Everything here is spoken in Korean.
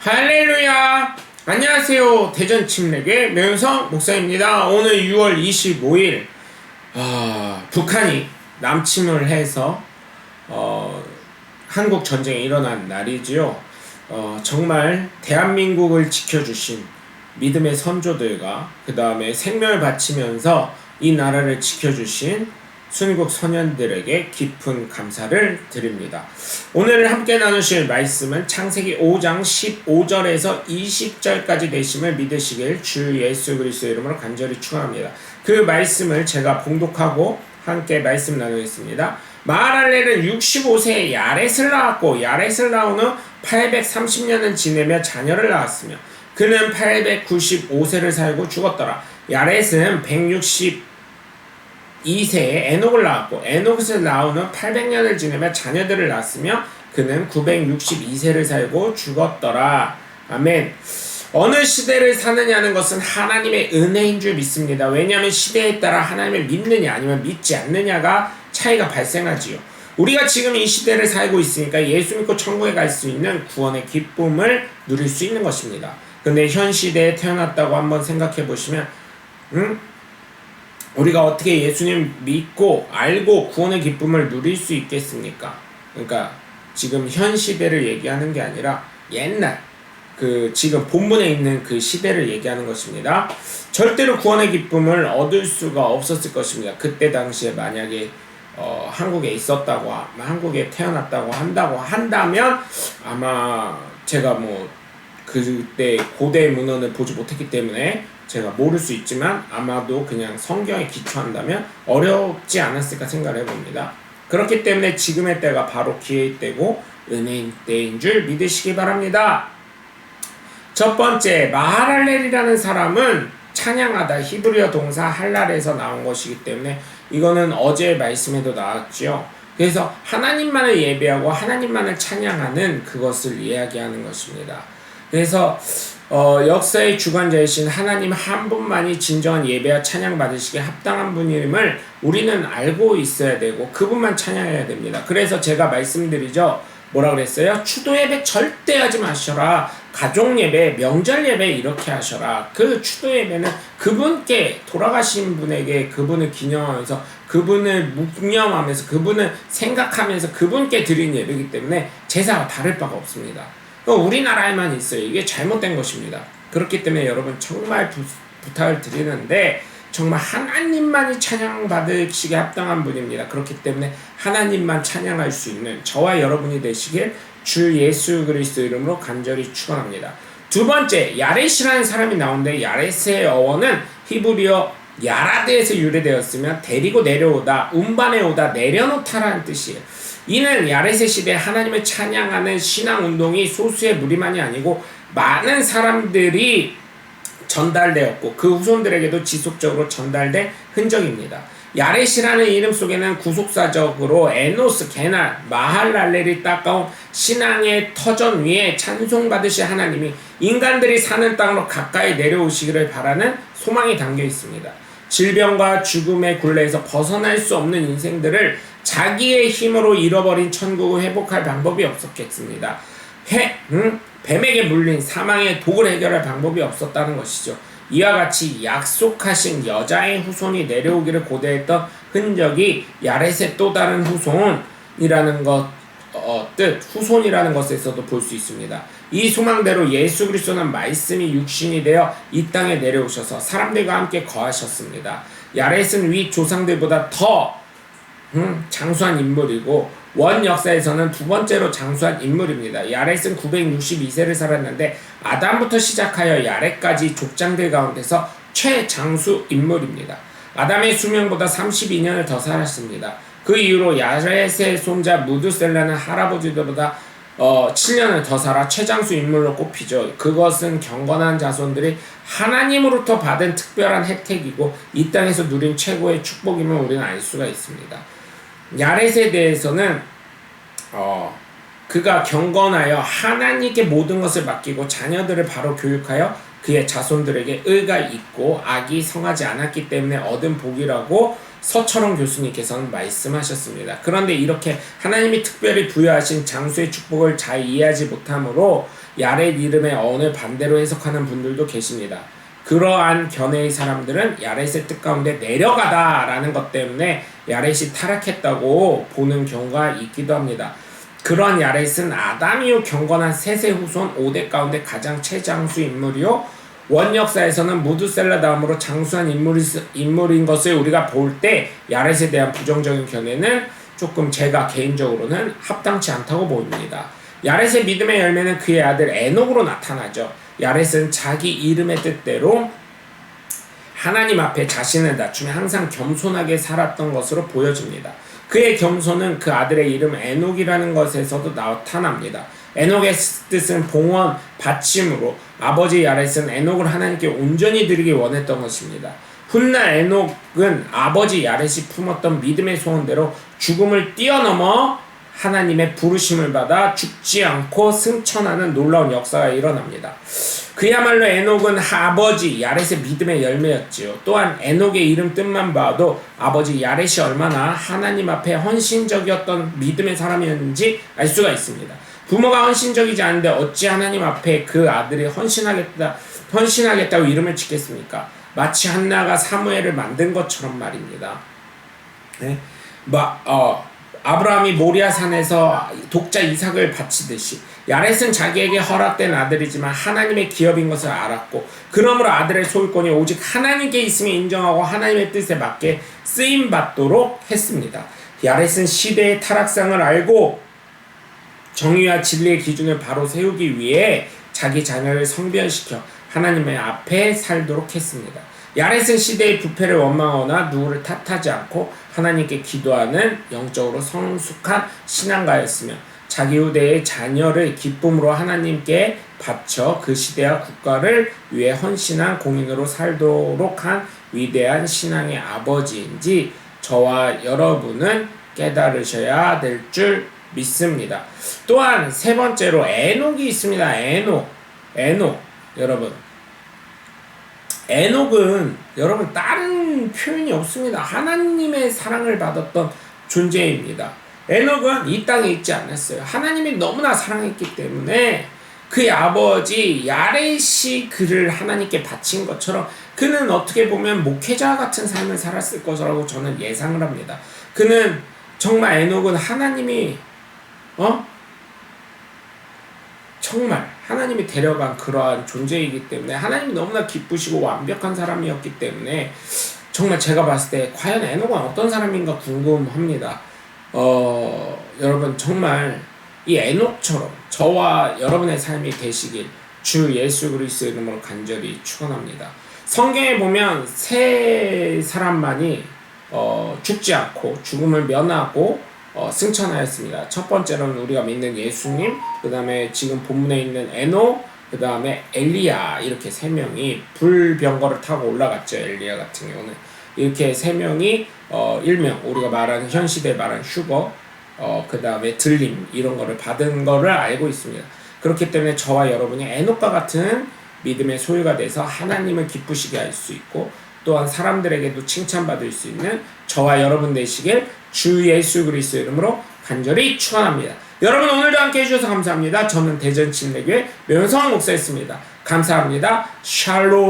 할렐루야! 안녕하세요. 대전 침례교회 명성 목사입니다. 오늘 6월 25일 북한이 남침을 해서 한국 전쟁이 일어난 날이지요. 정말 대한민국을 지켜주신 믿음의 선조들과 그 다음에 생명을 바치면서 이 나라를 지켜주신 순국 선현들에게 깊은 감사를 드립니다. 오늘 함께 나누실 말씀은 창세기 5장 15절에서 20절까지 되심을 믿으시길 주 예수 그리스도 이름으로 간절히 축원합니다. 그 말씀을 제가 봉독하고 함께 말씀 나누겠습니다. 마하랄렐은 65세에 야렛을 낳았고 야렛을 낳은 후 830년을 지내며 자녀를 낳았으며 그는 895세를 살고 죽었더라. 야렛은 162세에 에녹을 낳았고 에녹을 낳은 후 800년을 지내며 자녀들을 낳았으며 그는 962세를 살고 죽었더라. 아멘. 어느 시대를 사느냐는 것은 하나님의 은혜인 줄 믿습니다. 왜냐하면 시대에 따라 하나님을 믿느냐 아니면 믿지 않느냐가 차이가 발생하지요. 우리가 지금 이 시대를 살고 있으니까 예수 믿고 천국에 갈 수 있는 구원의 기쁨을 누릴 수 있는 것입니다. 근데 현 시대에 태어났다고 한번 생각해 보시면 우리가 어떻게 예수님 믿고 알고 구원의 기쁨을 누릴 수 있겠습니까? 그러니까 지금 현 시대를 얘기하는 게 아니라 옛날 지금 본문에 있는 그 시대를 얘기하는 것입니다. 절대로 구원의 기쁨을 얻을 수가 없었을 것입니다. 그때 당시에 만약에 한국에 있었다고 한국에 태어났다고 한다면 아마 제가 그때 고대 문헌을 보지 못했기 때문에 제가 모를 수 있지만 아마도 그냥 성경에 기초한다면 어렵지 않았을까 생각을 해봅니다. 그렇기 때문에 지금의 때가 바로 기회의 때고 은혜의 때인 줄 믿으시기 바랍니다. 첫 번째, 마하랄렐이라는 사람은 찬양하다 히브리어 동사 할랄에서 나온 것이기 때문에 이거는 어제 말씀에도 나왔죠. 그래서 하나님만을 예배하고 하나님만을 찬양하는 그것을 이야기하는 것입니다. 그래서 역사의 주관자이신 하나님 한 분만이 진정한 예배와 찬양 받으시기에 합당한 분임을 우리는 알고 있어야 되고 그분만 찬양해야 됩니다. 그래서 제가 말씀드리죠. 뭐라 그랬어요? 추도 예배 절대 하지 마셔라. 가족 예배, 명절 예배 이렇게 하셔라. 그 추도 예배는 그분께 돌아가신 분에게 그분을 기념하면서 그분을 묵념하면서 그분을 생각하면서 그분께 드린 예배이기 때문에 제사와 다를 바가 없습니다. 우리나라에만 있어요. 이게 잘못된 것입니다. 그렇기 때문에 여러분 정말 부탁을 드리는데 정말 하나님만이 찬양받으시기에 합당한 분입니다. 그렇기 때문에 하나님만 찬양할 수 있는 저와 여러분이 되시길 주 예수 그리스도 이름으로 간절히 축원합니다. 두 번째, 야렛이라는 사람이 나오는데 야렛의 어원은 히브리어 야라드에서 유래되었으며 데리고 내려오다, 운반해 오다, 내려놓다라는 뜻이에요. 이는 야렛의 시대에 하나님을 찬양하는 신앙운동이 소수의 무리만이 아니고 많은 사람들이 전달되었고 그 후손들에게도 지속적으로 전달된 흔적입니다. 야렛이라는 이름 속에는 구속사적으로 에노스, 게날, 마하랄렐이 따가운 신앙의 터전 위에 찬송받으실 하나님이 인간들이 사는 땅으로 가까이 내려오시기를 바라는 소망이 담겨 있습니다. 질병과 죽음의 굴레에서 벗어날 수 없는 인생들을 자기의 힘으로 잃어버린 천국을 회복할 방법이 없었겠습니다. 뱀에게 물린 사망의 독을 해결할 방법이 없었다는 것이죠. 이와 같이 약속하신 여자의 후손이 내려오기를 고대했던 흔적이 야렛의 또 다른 후손이라는 후손이라는 것에서도 볼 수 있습니다. 이 소망대로 예수 그리스도는 말씀이 육신이 되어 이 땅에 내려오셔서 사람들과 함께 거하셨습니다. 야렛은 위 조상들보다 더 장수한 인물이고 원 역사에서는 두 번째로 장수한 인물입니다. 야렛은 962세를 살았는데 아담부터 시작하여 야렛까지 족장들 가운데서 최장수 인물입니다. 아담의 수명보다 32년을 더 살았습니다. 그 이후로 야렛의 손자 무드셀라는 할아버지들보다 7년을 더 살아 최장수 인물로 꼽히죠. 그것은 경건한 자손들이 하나님으로부터 받은 특별한 혜택이고 이 땅에서 누린 최고의 축복임을 우리는 알 수가 있습니다. 야렛에 대해서는 그가 경건하여 하나님께 모든 것을 맡기고 자녀들을 바로 교육하여 그의 자손들에게 의가 있고 악이 성하지 않았기 때문에 얻은 복이라고 서철원 교수님께서는 말씀하셨습니다. 그런데 이렇게 하나님이 특별히 부여하신 장수의 축복을 잘 이해하지 못하므로 야렛 이름의 언을 반대로 해석하는 분들도 계십니다. 그러한 견해의 사람들은 야렛의 뜻 가운데 내려가다라는 것 때문에 야렛이 타락했다고 보는 경우가 있기도 합니다. 그러한 야렛은 아담 이후 경건한 셋의 후손 5대 가운데 가장 최장수 인물이요, 원역사에서는 무드셀라 다음으로 장수한 인물인 것을 우리가 볼 때 야렛에 대한 부정적인 견해는 조금 제가 개인적으로는 합당치 않다고 보입니다. 야렛의 믿음의 열매는 그의 아들 에녹으로 나타나죠. 야렛은 자기 이름의 뜻대로 하나님 앞에 자신을 낮추며 항상 겸손하게 살았던 것으로 보여집니다. 그의 겸손은 그 아들의 이름 에녹이라는 것에서도 나타납니다. 에녹의 뜻은 봉헌, 바침으로 아버지 야렛은 에녹을 하나님께 온전히 드리기 원했던 것입니다. 훗날 에녹은 아버지 야렛이 품었던 믿음의 소원대로 죽음을 뛰어넘어 하나님의 부르심을 받아 죽지 않고 승천하는 놀라운 역사가 일어납니다. 그야말로 에녹은 아버지 야렛의 믿음의 열매였지요. 또한 에녹의 이름 뜻만 봐도 아버지 야렛이 얼마나 하나님 앞에 헌신적이었던 믿음의 사람이었는지 알 수가 있습니다. 부모가 헌신적이지 않은데 어찌 하나님 앞에 그 아들이 헌신하겠다고 이름을 짓겠습니까? 마치 한나가 사무엘을 만든 것처럼 말입니다. 네? 아브라함이 모리아산에서 독자 이삭을 바치듯이 야렛은 자기에게 허락된 아들이지만 하나님의 기업인 것을 알았고, 그러므로 아들의 소유권이 오직 하나님께 있음을 인정하고 하나님의 뜻에 맞게 쓰임받도록 했습니다. 야렛은 시대의 타락상을 알고 정의와 진리의 기준을 바로 세우기 위해 자기 자녀를 성변시켜 하나님의 앞에 살도록 했습니다. 야렛은 시대의 부패를 원망하거나 누구를 탓하지 않고 하나님께 기도하는 영적으로 성숙한 신앙가였으며, 자기 후대의 자녀를 기쁨으로 하나님께 바쳐 그 시대와 국가를 위해 헌신한 공인으로 살도록 한 위대한 신앙의 아버지인지 저와 여러분은 깨달으셔야 될 줄 믿습니다. 또한 세 번째로 에녹이 있습니다. 에녹 여러분, 에녹은 여러분 다른 표현이 없습니다. 하나님의 사랑을 받았던 존재입니다. 에녹은 이 땅에 있지 않았어요. 하나님이 너무나 사랑했기 때문에 그의 아버지 야렛이 그를 하나님께 바친 것처럼 그는 어떻게 보면 목회자 같은 삶을 살았을 것이라고 저는 예상을 합니다. 그는 정말 에녹은 하나님이 정말 하나님이 데려간 그러한 존재이기 때문에 하나님이 너무나 기쁘시고 완벽한 사람이었기 때문에 정말 제가 봤을 때 과연 에녹은 어떤 사람인가 궁금합니다. 여러분 정말 이 에녹처럼 저와 여러분의 삶이 되시길 주 예수 그리스도의 이름으로 간절히 축원합니다. 성경에 보면 세 사람만이 죽지 않고 죽음을 면하고 승천하였습니다. 첫 번째로는 우리가 믿는 예수님, 그 다음에 지금 본문에 있는 에녹, 그 다음에 엘리야, 이렇게 세 명이 불병거를 타고 올라갔죠. 엘리야 같은 경우는 이렇게 세 명이 일명 우리가 말하는 현 시대에 말하는 휴거, 그 다음에 들림, 이런 거를 받은 거를 알고 있습니다. 그렇기 때문에 저와 여러분이 에녹과 같은 믿음의 소유가 돼서 하나님을 기쁘시게 할 수 있고, 또한 사람들에게도 칭찬받을 수 있는 저와 여러분 되시길 주 예수 그리스도 이름으로 간절히 축원합니다. 여러분 오늘도 함께 해주셔서 감사합니다. 저는 대전 침례교회 명성환 목사였습니다. 감사합니다. 샬롬.